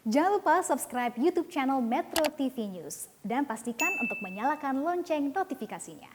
Jangan lupa subscribe YouTube channel Metro TV News dan pastikan untuk menyalakan lonceng notifikasinya.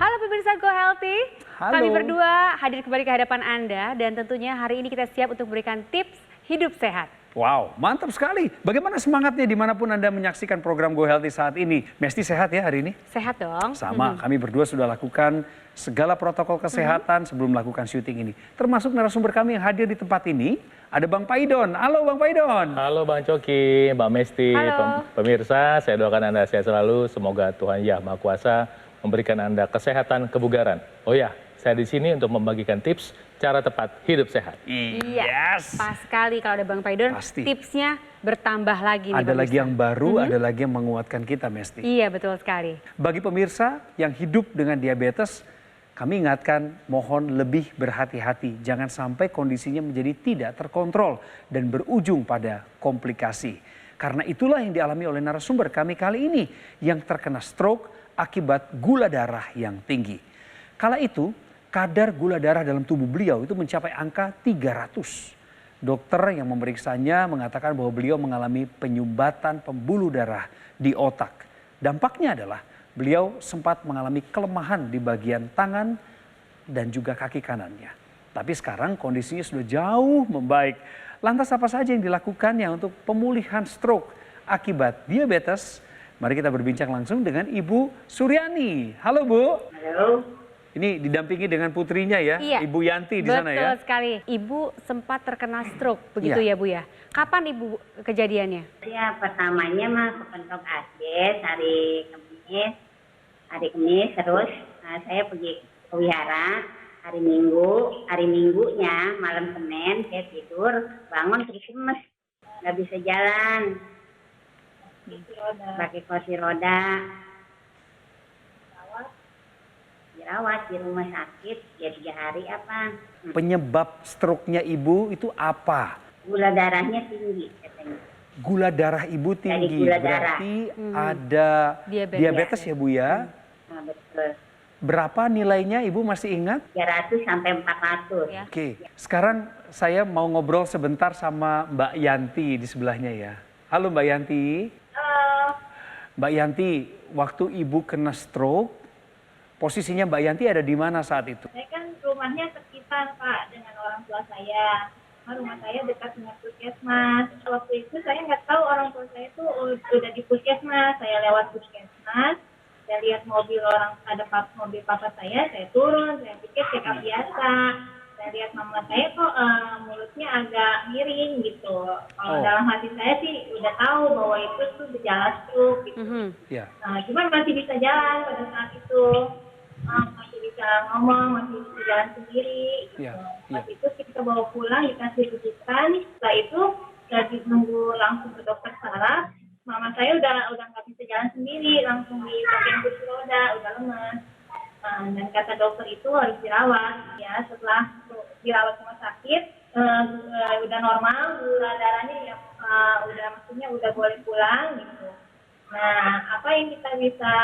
Halo pemirsa Go Healthy, Halo. kami berdua hadir kembali ke hadapan Anda dan tentunya hari ini kita siap untuk memberikan tips hidup sehat. Wow, mantap sekali. Bagaimana semangatnya dimanapun Anda menyaksikan program Go Healthy saat ini? Mesti sehat ya hari ini? Sehat dong. Sama, kami berdua sudah lakukan segala protokol kesehatan sebelum melakukan syuting ini. Termasuk narasumber kami yang hadir di tempat ini, ada Bang Paidon. Halo Bang Paidon. Halo Bang Coki, Mbak Mesti, Halo. pemirsa, saya doakan Anda sehat selalu. Semoga Tuhan Yang Maha Kuasa memberikan Anda kesehatan kebugaran. Oh ya, saya di sini untuk membagikan tips cara tepat hidup sehat. Iya, Yes. pas sekali kalau ada Bang Paidon, Pasti. tipsnya bertambah lagi nih Ada lagi pemirsa. yang baru, ada lagi yang menguatkan kita, Mesti. Iya betul sekali. Bagi pemirsa yang hidup dengan diabetes, kami ingatkan mohon lebih berhati-hati. Jangan sampai kondisinya menjadi tidak terkontrol dan berujung pada komplikasi. Karena itulah yang dialami oleh narasumber kami kali ini yang terkena stroke akibat gula darah yang tinggi. Kala itu, kadar gula darah dalam tubuh beliau itu mencapai angka 300. Dokter yang memeriksanya mengatakan bahwa beliau mengalami penyumbatan pembuluh darah di otak. Dampaknya adalah beliau sempat mengalami kelemahan di bagian tangan dan juga kaki kanannya. Tapi sekarang kondisinya sudah jauh membaik. Lantas apa saja yang dilakukannya untuk pemulihan stroke akibat diabetes? Mari kita berbincang langsung dengan Ibu Suryani. Halo Bu. Halo, Ini didampingi dengan putrinya ya, Iya. Ibu Yanti di sana ya. Betul sekali. Ibu sempat terkena stroke, begitu Iya. ya Bu ya. Kapan Ibu kejadiannya? ya pertamanya mah kepentok asbes hari Kamis terus saya pergi ke wihara hari Minggunya malam Senin saya tidur bangun terus lemes nggak bisa jalan pakai kursi roda dirawat di rumah sakit ya 3 hari apa Penyebab stroke-nya Ibu itu apa? gula darahnya tinggi katanya. Gula darah Ibu tinggi, gula darah. berarti ada diabetes ya Bu ya? Nah, betul. Berapa nilainya Ibu masih ingat? 300 sampai 400. Ya. Oke, sekarang saya mau ngobrol sebentar sama Mbak Yanti di sebelahnya ya. Halo Mbak Yanti. Mbak Yanti, waktu Ibu kena stroke, posisinya Mbak Yanti ada di mana saat itu? Saya kan rumahnya sekitar Pak dengan orang tua saya. Rumah saya dekat dengan puskesmas. Waktu itu saya nggak tahu orang tua saya itu udah di puskesmas. Saya lewat puskesmas, saya lihat mobil mobil papa saya turun. Saya pikir check up biasa. Saya lihat mama saya kok mulutnya agak miring gitu. Kalau Oh. dalam hati saya sih udah tahu bahwa itu tuh gejala stroke gitu. Ya. Cuman masih bisa jalan pada saat itu. Masih bisa ngomong, masih bisa jalan sendiri. Gitu. Iya, Pas itu kita bawa pulang, dikasih rujukan. Setelah itu lagi nunggu langsung ke dokter saraf. Mama saya udah nggak bisa jalan sendiri, langsung di bagian kursi roda, udah lemas. Dan kata dokter itu harus dirawat. Ya, setelah dirawat rumah sakit, udah normal, gula darahnya udah boleh pulang gitu. Nah, apa yang kita bisa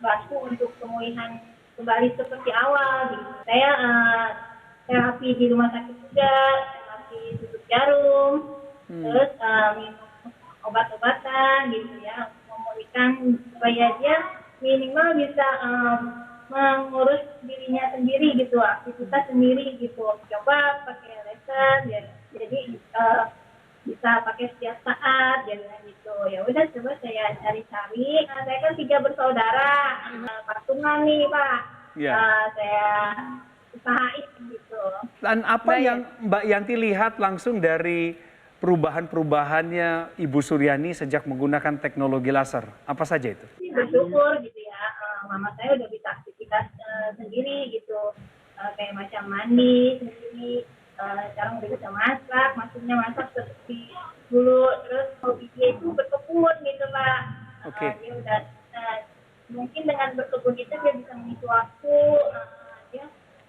bantu untuk pemulihan kembali seperti awal gitu. Saya terapi di rumah sakit juga, terapi tutup jarum, terus minum obat-obatan gitu ya, memulihkan supaya dia minimal bisa mengurus dirinya sendiri gitu, aktivitas sendiri gitu. Coba pakai laser, jadi bisa pakai setiap saat jadi gitu. Ya udah coba saya cari-cari. Saya kan 3 bersaudara, patungan nih Pak. Iya. Saya usahain gitu. Dan apa yang Mbak Yanti lihat langsung dari perubahan-perubahannya Ibu Suryani sejak menggunakan teknologi laser? Apa saja itu? Bersyukur gitu ya. Mama saya udah bisa aktivitas sendiri gitu. Kayak macam mandi sendiri. Sekarang udah bisa masak, maksudnya masak seperti dulu. Terus hobi dia itu berkebun gitu Pak. Oke. Dia udah mungkin dengan berkebun itu dia bisa mengisi waktu.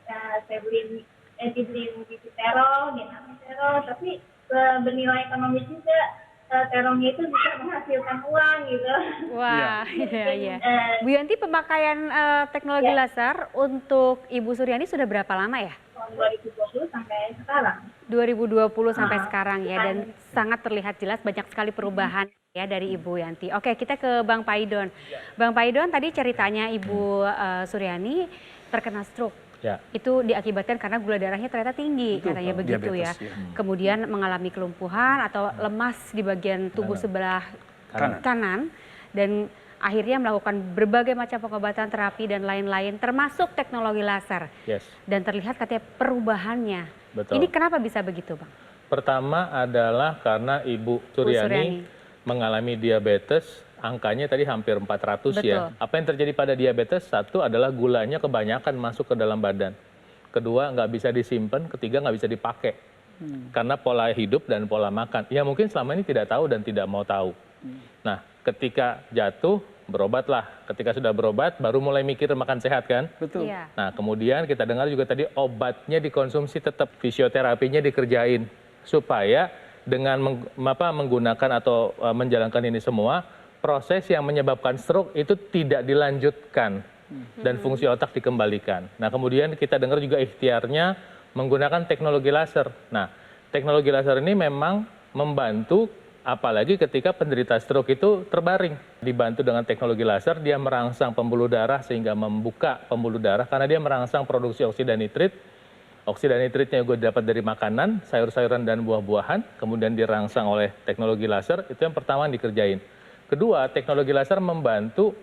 Saya dibeliin bibit terong, dia ngasih terong, tapi bernilai ekonomis juga. terongnya itu bisa menghasilkan uang gitu. Wah, iya. Bu Yanti, pemakaian teknologi laser untuk Ibu Suryani sudah berapa lama ya? tahun 2020 sampai sekarang. 2020 sampai sekarang ya, dan sangat terlihat jelas banyak sekali perubahan ya dari Ibu Yanti. Oke, kita ke Bang Paidon. Bang Paidon, tadi ceritanya Ibu Suryani terkena stroke. Ya. Itu diakibatkan karena gula darahnya ternyata tinggi, katanya begitu ya. diabetes, ya. Kemudian mengalami kelumpuhan atau lemas di bagian tubuh sebelah kanan, dan akhirnya melakukan berbagai macam pengobatan, terapi dan lain-lain, termasuk teknologi laser. Yes. Dan terlihat katanya perubahannya. Betul. Ini kenapa bisa begitu, Bang? Pertama adalah karena Ibu Suryani mengalami diabetes, angkanya tadi hampir 400 ya. Betul. Apa yang terjadi pada diabetes? Satu adalah gulanya kebanyakan masuk ke dalam badan. Kedua, nggak bisa disimpan. Ketiga, nggak bisa dipakai. Karena pola hidup dan pola makan. Ya mungkin selama ini tidak tahu dan tidak mau tahu. Nah, ketika jatuh, berobatlah. Ketika sudah berobat, baru mulai mikir makan sehat kan? Betul. Iya. Nah, kemudian kita dengar juga tadi obatnya dikonsumsi tetap, fisioterapinya dikerjain. Supaya dengan menggunakan atau menjalankan ini semua, proses yang menyebabkan stroke itu tidak dilanjutkan dan fungsi otak dikembalikan. Nah, kemudian kita dengar juga ikhtiarnya menggunakan teknologi laser. Nah, teknologi laser ini memang membantu, apalagi ketika penderita stroke itu terbaring. Dibantu dengan teknologi laser, dia merangsang pembuluh darah sehingga membuka pembuluh darah karena dia merangsang produksi oksida nitrit. Oksida nitritnya juga dapat dari makanan, sayur-sayuran dan buah-buahan, kemudian dirangsang oleh teknologi laser. Itu yang pertama yang dikerjain. Kedua, teknologi laser membantu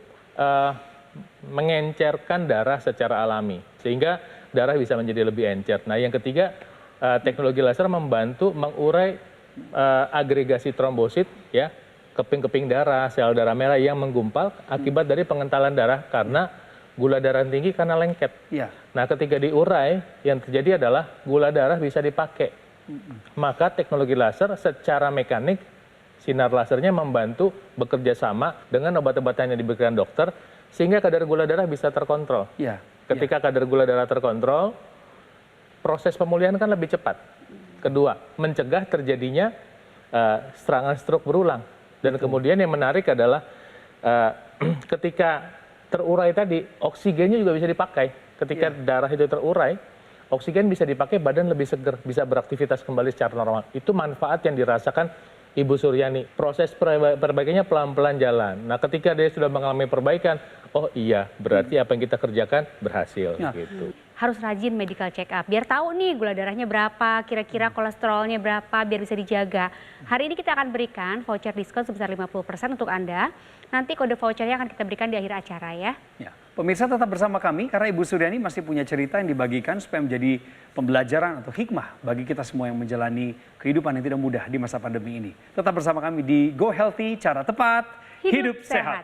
mengencerkan darah secara alami, sehingga darah bisa menjadi lebih encer. Nah, yang ketiga, teknologi laser membantu mengurai agregasi trombosit, ya, keping-keping darah, sel darah merah yang menggumpal akibat dari pengentalan darah karena gula darah tinggi karena lengket. Iya. Nah, ketika diurai, yang terjadi adalah gula darah bisa dipakai. Maka teknologi laser secara mekanik, sinar lasernya membantu bekerja sama dengan obat-obatan yang diberikan dokter, sehingga kadar gula darah bisa terkontrol. Iya. Ketika kadar gula darah terkontrol, proses pemulihan kan lebih cepat. Kedua, mencegah terjadinya serangan stroke berulang. Dan kemudian yang menarik adalah ketika terurai tadi, oksigennya juga bisa dipakai. Ketika darah itu terurai, oksigen bisa dipakai, badan lebih segar, bisa beraktivitas kembali secara normal. Itu manfaat yang dirasakan Ibu Suryani. Proses perbaikannya pelan-pelan jalan. Nah, ketika dia sudah mengalami perbaikan, oh iya, berarti apa yang kita kerjakan berhasil. Ya. Gitu. Harus rajin medical check up, biar tahu nih gula darahnya berapa, kira-kira kolesterolnya berapa, biar bisa dijaga. Hari ini kita akan berikan voucher diskon sebesar 50% untuk Anda. Nanti kode vouchernya akan kita berikan di akhir acara ya. Ya. Pemirsa tetap bersama kami karena Ibu Suryani masih punya cerita yang dibagikan supaya menjadi pembelajaran atau hikmah bagi kita semua yang menjalani kehidupan yang tidak mudah di masa pandemi ini. Tetap bersama kami di Go Healthy, cara tepat, hidup sehat.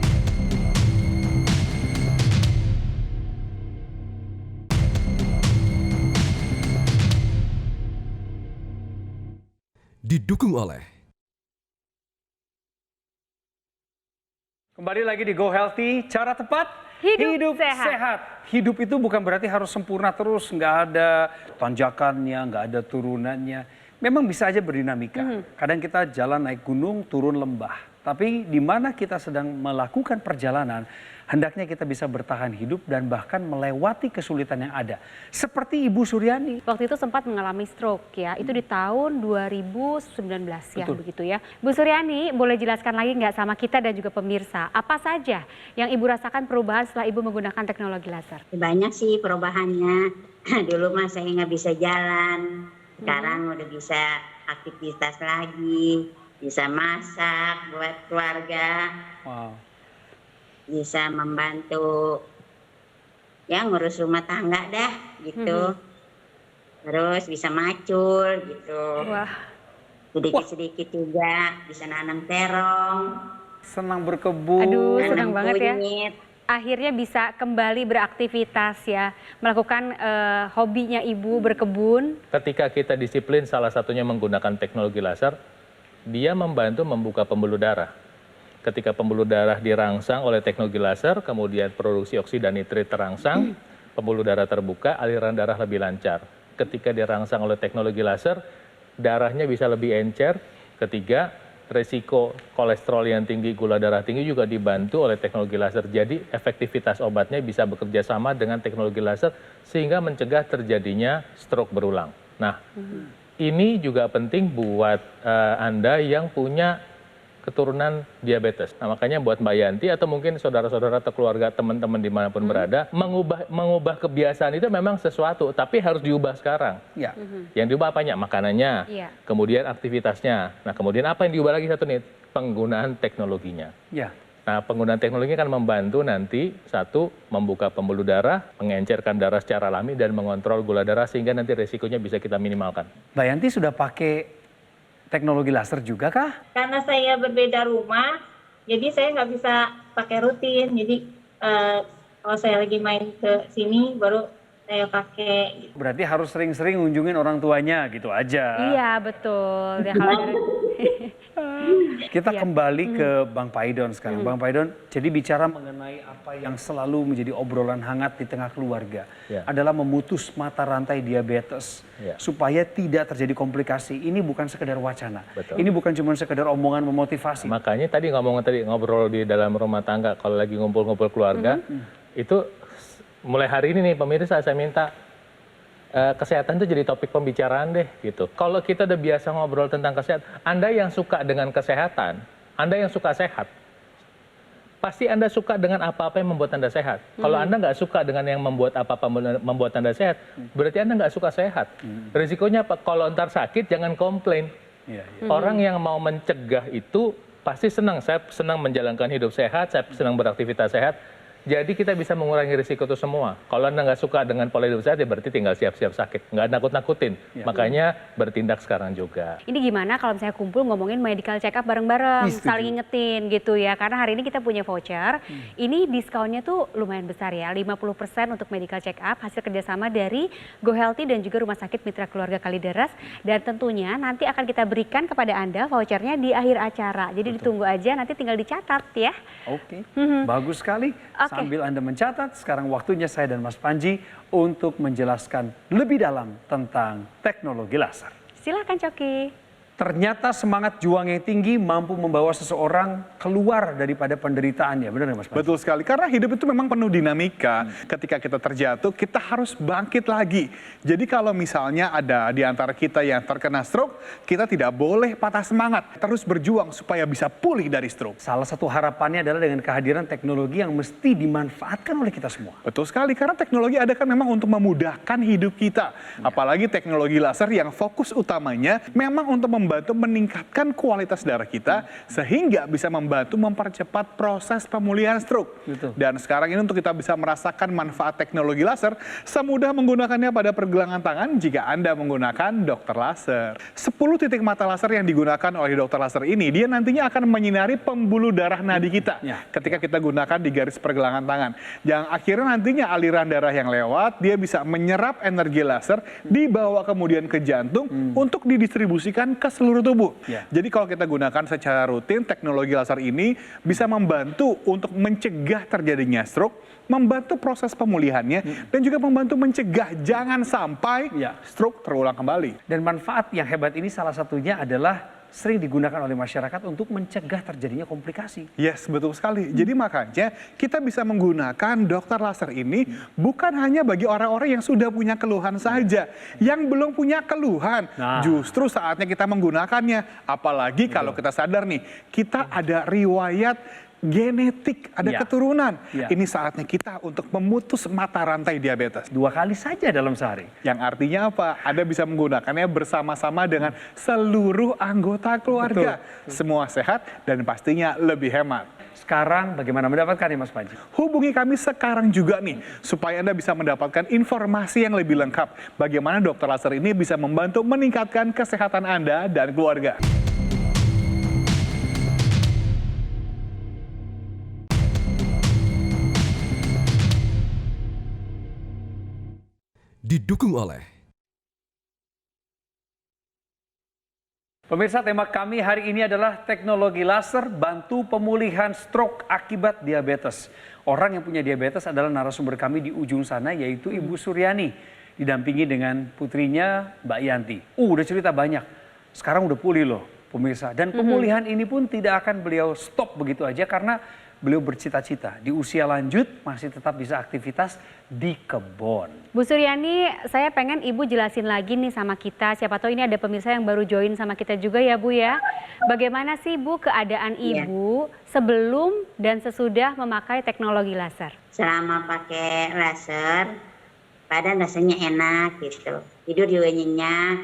Didukung oleh Kembali lagi di Go Healthy, cara tepat, Hidup sehat. Hidup itu bukan berarti harus sempurna terus, nggak ada tanjakannya, nggak ada turunannya. Memang bisa aja berdinamika. Kadang kita jalan naik gunung, turun lembah. Tapi di mana kita sedang melakukan perjalanan, hendaknya kita bisa bertahan hidup dan bahkan melewati kesulitan yang ada. Seperti Ibu Suryani. Waktu itu sempat mengalami stroke ya, itu di tahun 2019 ya, Betul. begitu ya. Bu Suryani, boleh jelaskan lagi nggak sama kita dan juga pemirsa, apa saja yang Ibu rasakan perubahan setelah Ibu menggunakan teknologi laser? Banyak sih perubahannya. Dulu mah saya nggak bisa jalan, sekarang udah bisa aktivitas lagi, bisa masak buat keluarga, Wow. bisa membantu ya ngurus rumah tangga dah gitu. Terus bisa macul gitu. Wah, Sedikit-sedikit juga bisa nanam terong, Senang berkebun. aduh nanam senang banget ya. kunyit. Akhirnya bisa kembali beraktivitas ya, melakukan hobinya Ibu berkebun. Ketika kita disiplin, salah satunya menggunakan teknologi laser, dia membantu membuka pembuluh darah. Ketika pembuluh darah dirangsang oleh teknologi laser, kemudian produksi oksida nitrit terangsang, pembuluh darah terbuka, aliran darah lebih lancar. Ketika dirangsang oleh teknologi laser, darahnya bisa lebih encer. Ketiga, resiko kolesterol yang tinggi, gula darah tinggi juga dibantu oleh teknologi laser. Jadi efektivitas obatnya bisa bekerja sama dengan teknologi laser sehingga mencegah terjadinya stroke berulang. Nah, ini juga penting buat Anda yang punya keturunan diabetes. Nah, makanya buat Mbak Yanti atau mungkin saudara-saudara atau keluarga teman-teman dimanapun berada, mengubah kebiasaan itu memang sesuatu, tapi harus diubah sekarang. Ya. Yang diubah apanya? Makanannya, Iya. kemudian aktivitasnya. Nah, kemudian apa yang diubah lagi satu nih? Penggunaan teknologinya. Ya. Nah, penggunaan teknologi akan membantu nanti, satu, membuka pembuluh darah, mengencerkan darah secara alami, dan mengontrol gula darah sehingga nanti resikonya bisa kita minimalkan. Mbak Yanti sudah pakai teknologi laser juga kah? Karena saya berbeda rumah, jadi saya nggak bisa pakai rutin. Jadi kalau saya lagi main ke sini baru saya pakai. Berarti harus sering-sering ngunjungin orang tuanya gitu aja. Iya, betul. Ya, kalau Kita Iya. kembali ke Bang Paidon sekarang. Bang Paidon, jadi bicara mengenai apa yang selalu menjadi obrolan hangat di tengah keluarga Ya. adalah memutus mata rantai diabetes Ya. supaya tidak terjadi komplikasi. Ini bukan sekedar wacana. Betul. Ini bukan cuma sekedar omongan memotivasi. Makanya tadi ngobrol di dalam rumah tangga, kalau lagi ngumpul-ngumpul keluarga, itu mulai hari ini nih pemirsa saya minta kesehatan itu jadi topik pembicaraan deh gitu. Kalau kita udah biasa ngobrol tentang kesehatan, Anda yang suka dengan kesehatan, Anda yang suka sehat, pasti Anda suka dengan apa-apa yang membuat Anda sehat. Kalau Anda nggak suka dengan yang membuat apa-apa membuat Anda sehat, berarti Anda nggak suka sehat. Risikonya apa? Kalau ntar sakit jangan komplain. Iya, iya. Orang yang mau mencegah itu pasti senang. Saya senang menjalankan hidup sehat, saya senang beraktivitas sehat. Jadi kita bisa mengurangi risiko itu semua. Kalau Anda nggak suka dengan pola hidup sehat, ya berarti tinggal siap-siap sakit. Nggak nakut-nakutin. Ya. Makanya bertindak sekarang juga. Ini gimana kalau misalnya kumpul ngomongin medical check up bareng-bareng, Setuju. saling ingetin gitu ya. Karena hari ini kita punya voucher, ini diskonnya tuh lumayan besar ya, 50% untuk medical check up, hasil kerjasama dari Go Healthy dan juga Rumah Sakit Mitra Keluarga Kalideres. Dan tentunya nanti akan kita berikan kepada Anda vouchernya di akhir acara. Jadi ditunggu aja, nanti tinggal dicatat ya. Oke, bagus sekali. Oke. Sambil Anda mencatat, sekarang waktunya saya dan Mas Panji untuk menjelaskan lebih dalam tentang teknologi laser. Silakan Coki. Ternyata semangat juang yang tinggi mampu membawa seseorang keluar daripada penderitaannya. Benar nggak Mas Panji? Betul sekali, karena hidup itu memang penuh dinamika. Ketika kita terjatuh, kita harus bangkit lagi. Jadi kalau misalnya ada di antara kita yang terkena stroke, kita tidak boleh patah semangat. Terus berjuang supaya bisa pulih dari stroke. Salah satu harapannya adalah dengan kehadiran teknologi yang mesti dimanfaatkan oleh kita semua. Betul sekali, karena teknologi ada kan memang untuk memudahkan hidup kita. Apalagi teknologi laser yang fokus utamanya memang untuk membantu meningkatkan kualitas darah kita sehingga bisa membantu mempercepat proses pemulihan stroke. Betul. Dan sekarang ini untuk kita bisa merasakan manfaat teknologi laser, semudah menggunakannya pada pergelangan tangan jika Anda menggunakan dokter laser. 10 titik mata laser yang digunakan oleh dokter laser ini, dia nantinya akan menyinari pembuluh darah nadi kita Ya. ketika kita gunakan di garis pergelangan tangan. Yang akhirnya nantinya aliran darah yang lewat, dia bisa menyerap energi laser, dibawa kemudian ke jantung untuk didistribusikan ke seluruh tubuh. Ya. Jadi kalau kita gunakan secara rutin, teknologi laser ini bisa membantu untuk mencegah terjadinya stroke, membantu proses pemulihannya, dan juga membantu mencegah jangan sampai Ya. stroke terulang kembali. Dan manfaat yang hebat ini salah satunya adalah sering digunakan oleh masyarakat untuk mencegah terjadinya komplikasi. Yes, betul sekali. Jadi makanya kita bisa menggunakan dokter laser ini bukan hanya bagi orang-orang yang sudah punya keluhan saja. Yang belum punya keluhan, Nah. justru saatnya kita menggunakannya. Apalagi kalau kita sadar nih, kita ada riwayat genetik, ada Ya. keturunan. Ya. Ini saatnya kita untuk memutus mata rantai diabetes. 2 kali saja dalam sehari. Yang artinya apa? Anda bisa menggunakannya bersama-sama dengan seluruh anggota keluarga. Semua sehat dan pastinya lebih hemat. Sekarang bagaimana mendapatkannya Mas Panji? Hubungi kami sekarang juga nih, supaya Anda bisa mendapatkan informasi yang lebih lengkap. Bagaimana dokter laser ini bisa membantu meningkatkan kesehatan Anda dan keluarga. Didukung oleh Pemirsa, tema kami hari ini adalah teknologi laser bantu pemulihan stroke akibat diabetes. Orang yang punya diabetes adalah narasumber kami di ujung sana, yaitu Ibu Suryani. Didampingi dengan putrinya Mbak Yanti. Udah cerita banyak, sekarang udah pulih loh. pemirsa. Dan pemulihan ini pun tidak akan beliau stop begitu aja karena beliau bercita-cita di usia lanjut masih tetap bisa aktivitas di kebun. Bu Suryani, saya pengen Ibu jelasin lagi nih sama kita. Siapa tahu ini ada pemirsa yang baru join sama kita juga ya Bu ya. Bagaimana sih Bu keadaan Ibu sebelum dan sesudah memakai teknologi laser? Selama pakai laser, badan rasanya enak gitu. Tidur juga nyenyak.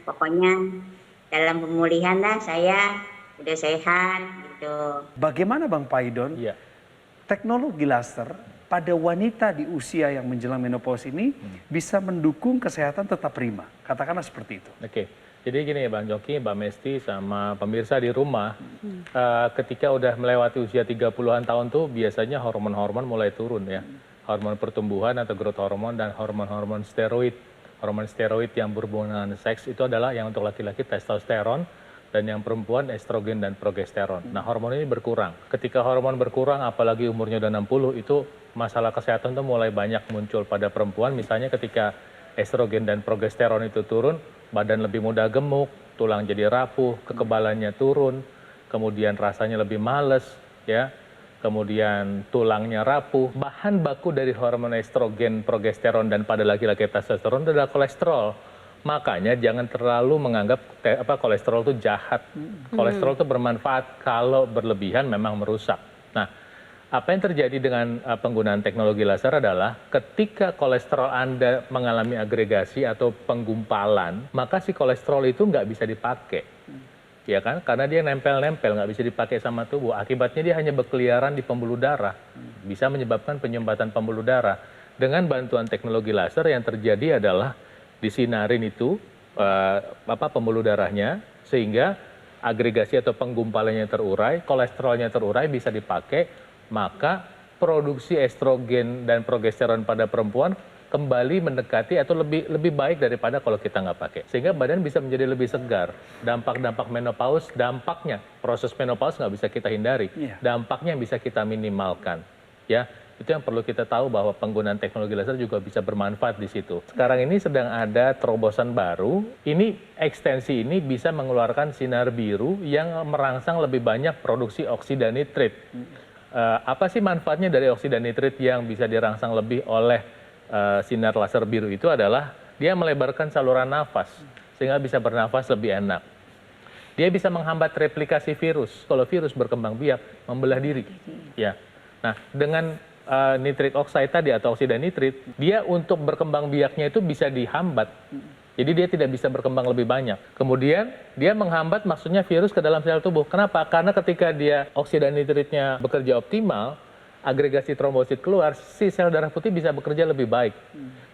Pokoknya dalam pemulihan lah saya udah sehat gitu. Bagaimana Bang Paidon? Iya. Teknologi laser pada wanita di usia yang menjelang menopause ini bisa mendukung kesehatan tetap prima. Katakanlah seperti itu. Oke, jadi gini ya Bang Joki, Mbak Mesti sama pemirsa di rumah, ketika udah melewati usia 30-an tahun tuh biasanya hormon-hormon mulai turun ya. Hormon pertumbuhan atau growth hormone dan hormon-hormon steroid. Hormon steroid yang berhubungan dengan seks itu adalah yang untuk laki-laki testosteron, dan yang perempuan estrogen dan progesteron. Nah, hormon ini berkurang. Ketika hormon berkurang, apalagi umurnya udah 60, itu masalah kesehatan tuh mulai banyak muncul pada perempuan. Misalnya ketika estrogen dan progesteron itu turun, badan lebih mudah gemuk, tulang jadi rapuh, kekebalannya turun, kemudian rasanya lebih males, ya. Kemudian tulangnya rapuh. Bahan baku dari hormon estrogen, progesteron, dan pada laki-laki testosteron adalah kolesterol. Makanya jangan terlalu menganggap kolesterol itu jahat. Kolesterol itu bermanfaat, kalau berlebihan memang merusak. Nah, apa yang terjadi dengan penggunaan teknologi laser adalah ketika kolesterol Anda mengalami agregasi atau penggumpalan, maka si kolesterol itu nggak bisa dipakai. Ya kan? Karena dia nempel-nempel, nggak bisa dipakai sama tubuh. Akibatnya dia hanya berkeliaran di pembuluh darah. Bisa menyebabkan penyumbatan pembuluh darah. Dengan bantuan teknologi laser yang terjadi adalah disinarin itu pembuluh darahnya sehingga agregasi atau penggumpalannya terurai, kolesterolnya terurai, bisa dipakai, maka produksi estrogen dan progesteron pada perempuan kembali mendekati atau lebih baik daripada kalau kita nggak pakai. Sehingga badan bisa menjadi lebih segar. Dampak-dampak menopause, dampaknya proses menopause nggak bisa kita hindari. Dampaknya bisa kita minimalkan. Ya. Itu yang perlu kita tahu, bahwa penggunaan teknologi laser juga bisa bermanfaat di situ. Sekarang ini sedang ada terobosan baru. Ini ekstensi ini bisa mengeluarkan sinar biru yang merangsang lebih banyak produksi oksida nitrit. Apa sih manfaatnya dari oksida nitrit yang bisa dirangsang lebih oleh sinar laser biru itu adalah dia melebarkan saluran nafas sehingga bisa bernafas lebih enak. Dia bisa menghambat replikasi virus. Kalau virus berkembang biak, membelah diri. Ya. Nah, dengan nitrit oxide tadi atau oksida nitrit, dia untuk berkembang biaknya itu bisa dihambat. Jadi dia tidak bisa berkembang lebih banyak. Kemudian dia menghambat maksudnya virus ke dalam sel tubuh. Kenapa? Karena ketika dia oksida nitritnya bekerja optimal, agregasi trombosit keluar, si sel darah putih bisa bekerja lebih baik.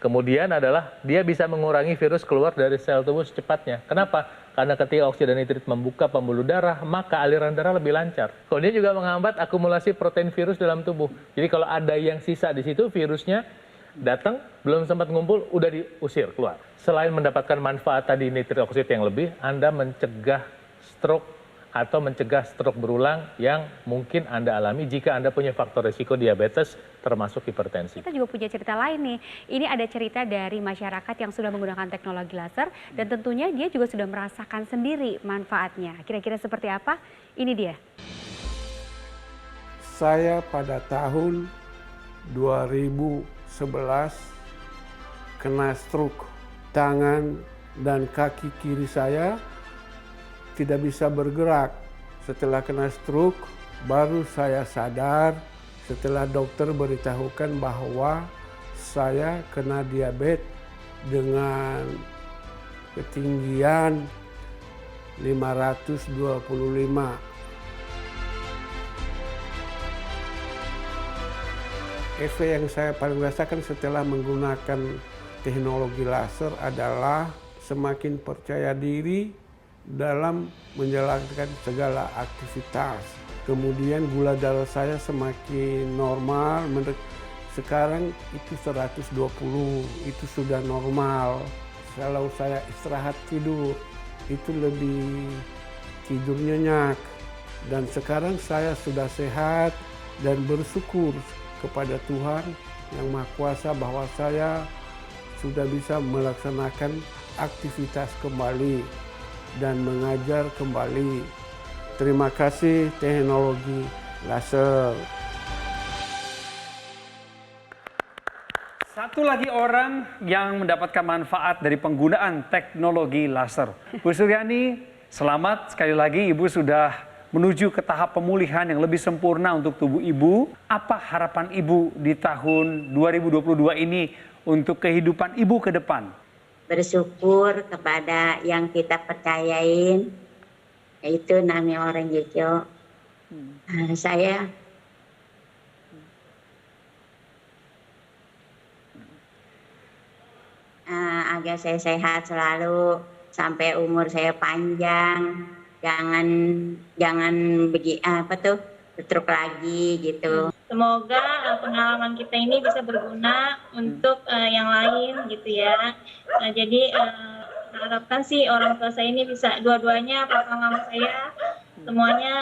Kemudian adalah dia bisa mengurangi virus keluar dari sel tubuh secepatnya. Kenapa? Karena ketika oksida nitrit membuka pembuluh darah, maka aliran darah lebih lancar. Kemudian juga menghambat akumulasi protein virus dalam tubuh. Jadi kalau ada yang sisa di situ, virusnya datang, belum sempat ngumpul, udah diusir keluar. Selain mendapatkan manfaat tadi nitrit oksida yang lebih, Anda mencegah stroke atau mencegah stroke berulang yang mungkin Anda alami jika Anda punya faktor risiko diabetes termasuk hipertensi. Kita juga punya cerita lain nih. Ini ada cerita dari masyarakat yang sudah menggunakan teknologi laser dan tentunya dia juga sudah merasakan sendiri manfaatnya. Kira-kira seperti apa? Ini dia. Saya pada tahun 2011 kena stroke. Tangan dan kaki kiri saya tidak bisa bergerak. Setelah kena stroke, baru saya sadar setelah dokter beritahukan bahwa saya kena diabetes dengan ketinggian 525. Efek yang saya paling rasakan setelah menggunakan teknologi laser adalah semakin percaya diri dalam menjalankan segala aktivitas. Kemudian gula darah saya semakin normal. Sekarang itu 120, itu sudah normal. Kalau saya istirahat tidur, itu lebih tidur nyenyak. Dan sekarang saya sudah sehat dan bersyukur kepada Tuhan Yang Maha Kuasa bahwa saya sudah bisa melaksanakan aktivitas kembali. dan mengajar kembali. Terima kasih teknologi laser. Satu lagi orang yang mendapatkan manfaat dari penggunaan teknologi laser. Bu Suryani, selamat sekali lagi, Ibu sudah menuju ke tahap pemulihan yang lebih sempurna untuk tubuh Ibu. Apa harapan Ibu di tahun 2022 ini untuk kehidupan Ibu ke depan? Bersyukur kepada yang kita percayain, yaitu Nami Orang Jejo. Saya agar saya sehat selalu sampai umur saya panjang, jangan stroke lagi gitu. Semoga pengalaman kita ini bisa berguna untuk yang lain gitu ya. Jadi harapkan sih orang tua saya ini bisa dua-duanya, papa mama saya semuanya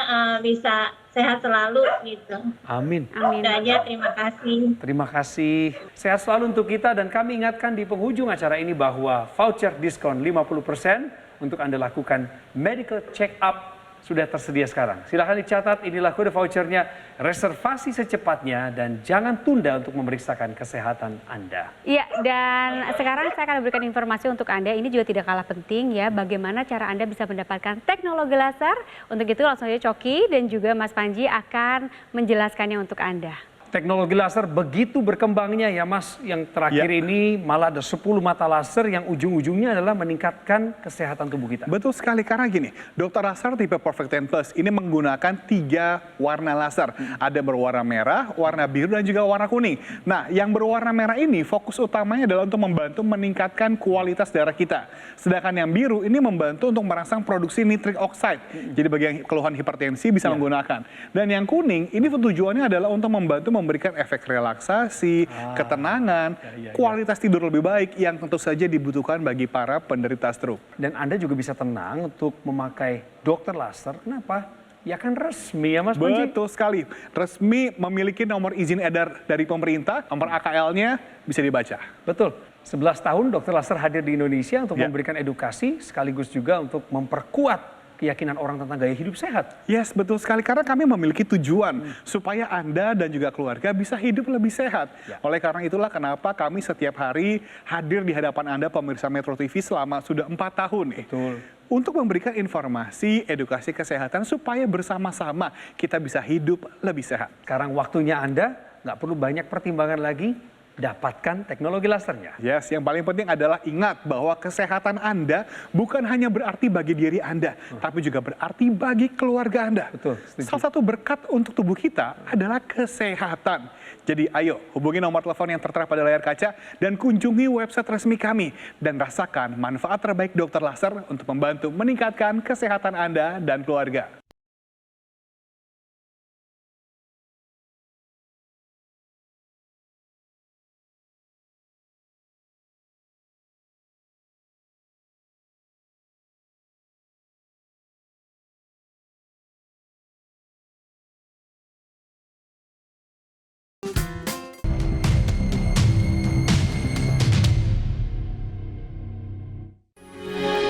bisa sehat selalu gitu. Amin. Amin. Itu aja, terima kasih. Terima kasih. Sehat selalu untuk kita dan kami ingatkan di penghujung acara ini bahwa voucher diskon 50% untuk Anda lakukan medical check up sudah tersedia sekarang. Silahkan dicatat, inilah kode vouchernya, reservasi secepatnya dan jangan tunda untuk memeriksakan kesehatan Anda. Iya, dan sekarang saya akan berikan informasi untuk Anda, ini juga tidak kalah penting ya, bagaimana cara Anda bisa mendapatkan teknologi laser. Untuk itu langsung saja Coki dan juga Mas Panji akan menjelaskannya untuk Anda. Teknologi laser begitu berkembangnya ya Mas, yang terakhir ini malah ada 10 mata laser yang ujung-ujungnya adalah meningkatkan kesehatan tubuh kita. Betul sekali, karena gini, dokter laser tipe Perfect 10 Plus ini menggunakan 3 warna laser. Ada berwarna merah, warna biru, dan juga warna kuning. Nah, yang berwarna merah ini fokus utamanya adalah untuk membantu meningkatkan kualitas darah kita. Sedangkan yang biru ini membantu untuk merangsang produksi nitric oxide. Jadi bagi yang keluhan hipertensi bisa menggunakan. Dan yang kuning ini tujuannya adalah untuk membantu memberikan efek relaksasi, ketenangan, kualitas tidur lebih baik yang tentu saja dibutuhkan bagi para penderita stroke. Dan Anda juga bisa tenang untuk memakai dokter laser. Kenapa? Ya kan resmi ya Mas Panji? Betul sekali. Resmi, memiliki nomor izin edar dari pemerintah, nomor AKL-nya bisa dibaca. Betul. 11 tahun dokter laser hadir di Indonesia untuk memberikan edukasi sekaligus juga untuk memperkuat keyakinan orang tentang gaya hidup sehat. Yes, betul sekali. Karena kami memiliki tujuan supaya Anda dan juga keluarga bisa hidup lebih sehat. Oleh karena itulah kenapa kami setiap hari hadir di hadapan Anda pemirsa Metro TV selama sudah 4 tahun nih. Betul. Untuk memberikan informasi, edukasi kesehatan supaya bersama-sama kita bisa hidup lebih sehat. Sekarang waktunya Anda nggak perlu banyak pertimbangan lagi, dapatkan teknologi lasernya. Yes, yang paling penting adalah ingat bahwa kesehatan Anda bukan hanya berarti bagi diri Anda, tapi juga berarti bagi keluarga Anda. Betul, setuju. Salah satu berkat untuk tubuh kita adalah kesehatan. Jadi ayo hubungi nomor telepon yang tertera pada layar kaca dan kunjungi website resmi kami dan rasakan manfaat terbaik dokter laser untuk membantu meningkatkan kesehatan Anda dan keluarga.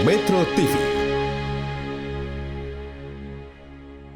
Metro TV,